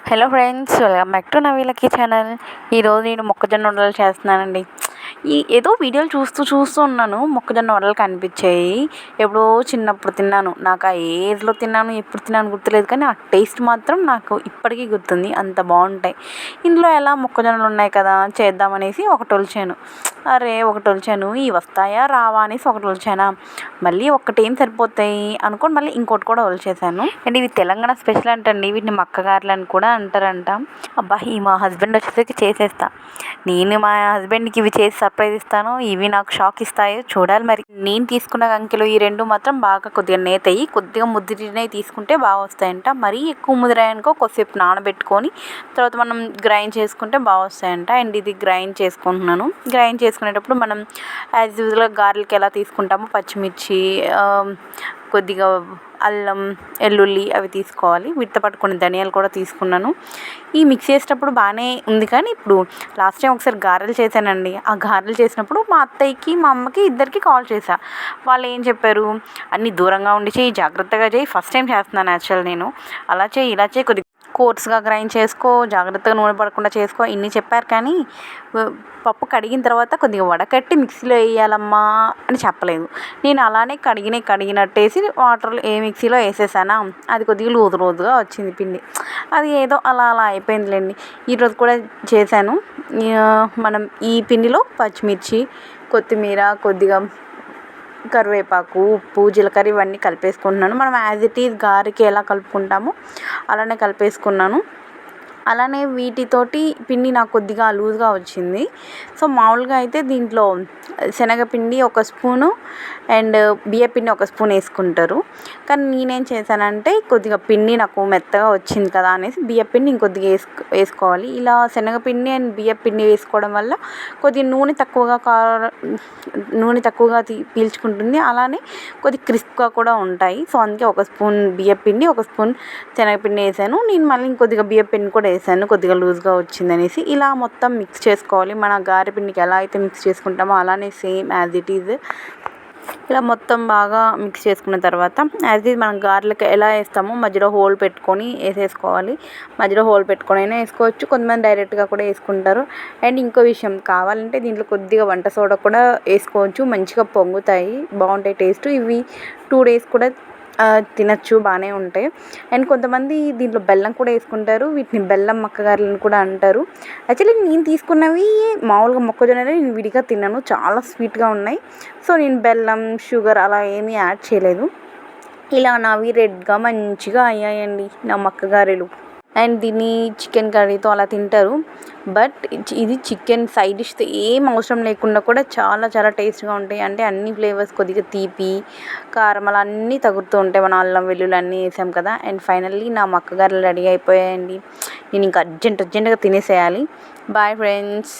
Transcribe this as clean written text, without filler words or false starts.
Hello friends, welcome back to నవీలకి channel. ఈరోజు నేను మొక్కజొన్న వడలు చేస్తున్నానండి. ఏదో వీడియోలు చూస్తూ ఉన్నాను, మొక్కజొన్న వడలు కనిపించాయి. ఎప్పుడో చిన్నప్పుడు తిన్నాను. నాకు ఆ ఏజ్లో తిన్నాను, ఎప్పుడు తిన్నాను గుర్తులేదు, కానీ ఆ టేస్ట్ మాత్రం నాకు ఇప్పటికీ గుర్తుంది. అంత బాగుంటాయి. ఇందులో ఎలా మొక్కజొన్నలు ఉన్నాయి కదా, చేద్దామనేసి ఒకటి ఒలిచాను. ఒకటి ఒలిచాను, ఇవి వస్తాయా రావా అనేసి ఒకటి ఒలిచానా, మళ్ళీ ఒక్కటేం సరిపోతాయి అనుకోని మళ్ళీ ఇంకోటి కూడా ఒలిచేసాను. అండ్ ఇవి తెలంగాణ స్పెషల్ అంటండి. వీటిని మక్కగారెలు అని కూడా అంటారంట. అబ్బా, ఈ మా హస్బెండ్ వచ్చేసరికి చేసేస్తా. నేను మా హస్బెండ్కి ఇవి చేసి సర్ప్రైజ్ ఇస్తాను, ఇవి నాకు షాక్ ఇస్తాయో చూడాలి. మరి నేను తీసుకున్న కంకెలు ఈ రెండు మాత్రం బాగా కొద్దిగా నేతయి, కొద్దిగా ముదిరినవి తీసుకుంటే బాగా వస్తాయంట. మరీ ఎక్కువ ముదిరాయనుకో కొద్దిసేపు నానబెట్టుకొని తర్వాత మనం గ్రైండ్ చేసుకుంటే బాగా వస్తాయంట. అండ్ ఇది గ్రైండ్ చేసుకుంటున్నాను. గ్రైండ్ చేసుకునేటప్పుడు మనం యాజ్ యూజువల్గా గారెలకి ఎలా తీసుకుంటామో పచ్చిమిర్చి, కొద్దిగా అల్లం, వెల్లుల్లి అవి తీసుకోవాలి. వీటితో పాటు కొన్ని ధనియాలు కూడా తీసుకున్నాను. ఈ మిక్స్ చేసేటప్పుడు బాగానే ఉంది, కానీ ఇప్పుడు లాస్ట్ టైం ఒకసారి గారెలు చేశానండి. ఆ గారెలు చేసినప్పుడు మా అత్తయ్యకి మా అమ్మకి ఇద్దరికి కాల్ చేశా. వాళ్ళు ఏం చెప్పారు, అన్నీ దూరంగా ఉండి చేయి, జాగ్రత్తగా చేయి, ఫస్ట్ టైం చేస్తున్నాను యాక్చువల్ నేను, అలా చేయి ఇలా చేయి, కొద్దిగా కోర్స్గా గ్రైండ్ చేసుకో, జాగ్రత్తగా నూనె పడకుండా చేసుకో, ఇన్ని చెప్పారు. కానీ పప్పు కడిగిన తర్వాత కొద్దిగా వడకట్టి మిక్సీలో వేయాలమ్మా అని చెప్పలేదు. నేను అలానే కడిగినట్టేసి వాటర్లో మిక్సీలో వేసేసానా, అది కొద్దిగా లూజుగా వచ్చింది పిండి. అది ఏదో అలా అయిపోయిందిలేండి. ఈరోజు కూడా చేశాను. మనం ఈ పిండిలో పచ్చిమిర్చి, కొత్తిమీర, కొద్దిగా కరివేపాకు, ఉప్పు, జీలకర్ర ఇవన్నీ కలిపేసుకుంటున్నాను. మనం యాజ్ ఇట్ ఈజ్ గారెకి ఎలా కలుపుకుంటామో అలానే కలిపేసుకున్నాను. అలానే వీటితోటి పిండి నాకు కొద్దిగా లూజ్గా వచ్చింది. సో మామూలుగా అయితే దీంట్లో శనగపిండి ఒక స్పూను అండ్ బియ్యపిండి ఒక స్పూన్ వేసుకుంటారు. కానీ నేనేం చేశానంటే కొద్దిగా పిండి నాకు మెత్తగా వచ్చింది కదా అనేసి బియ్యపిండి ఇంకొద్దిగా వేసుకోవాలి. ఇలా శనగపిండి అండ్ బియ్యపిండి వేసుకోవడం వల్ల కొద్దిగా నూనె తక్కువగా పీల్చుకుంటుంది. అలానే కొద్దిగా క్రిస్ప్గా కూడా ఉంటాయి. సో అందుకే ఒక స్పూన్ బియ్యపిండి, ఒక స్పూన్ శనగపిండి వేసాను. నేను మళ్ళీ ఇంకొద్దిగా బియ్యపిండి కూడా వేసాను, కొద్దిగా లూజ్గా వచ్చిందనేసి. ఇలా మొత్తం మిక్స్ చేసుకోవాలి. మన గారెపిండికి ఎలా అయితే మిక్స్ చేసుకుంటామో అలానే సేమ్ యాజ్ ఇట్ ఈజ్ ఇలా మొత్తం బాగా మిక్స్ చేసుకున్న తర్వాత యాజ్ ఇట్ ఈజ్ మనం గారెలకు ఎలా వేస్తామో మధ్యలో హోల్ పెట్టుకొని వేసేసుకోవాలి. మధ్యలో హోల్ పెట్టుకొని అయినా వేసుకోవచ్చు, కొంతమంది డైరెక్ట్గా కూడా వేసుకుంటారు. అండ్ ఇంకో విషయం, కావాలంటే దీంట్లో కొద్దిగా వంట సోడా కూడా వేసుకోవచ్చు, మంచిగా పొంగుతాయి, బాగుంటాయి టేస్ట్. ఇవి 2 days కూడా తినచ్చు, బాగానే ఉంటాయి. అండ్ కొంతమంది దీంట్లో బెల్లం కూడా వేసుకుంటారు. వీటిని బెల్లం మక్కగారెలను కూడా అంటారు. యాక్చువల్లీ నేను తీసుకున్నవి మామూలుగా మొక్కజొన్నలు నేను విడిగా తిన్నాను, చాలా స్వీట్గా ఉన్నాయి. సో నేను బెల్లం, షుగర్ అలా ఏమీ యాడ్ చేయలేదు. ఇలా నావి రెడ్గా మంచిగా అయ్యాయండి నా మక్కగారెలు. అండ్ దీన్ని చికెన్ కర్రీతో అలా తింటారు. బట్ ఇది చికెన్ సైడ్ డిష్తో ఏం అవసరం లేకుండా కూడా చాలా చాలా టేస్ట్గా ఉంటాయి. అంటే అన్ని ఫ్లేవర్స్, కొద్దిగా తీపి, కారం అలా అన్నీ తగులుతూ ఉంటాయి. మనం అల్లం వెల్లుల్లి అన్నీ వేసాం కదా. అండ్ ఫైనల్లీ నా మక్కగారెలు రెడీ అయిపోయాయండి. నేను ఇంకా అర్జెంటుగా తినేసేయాలి. Bye friends.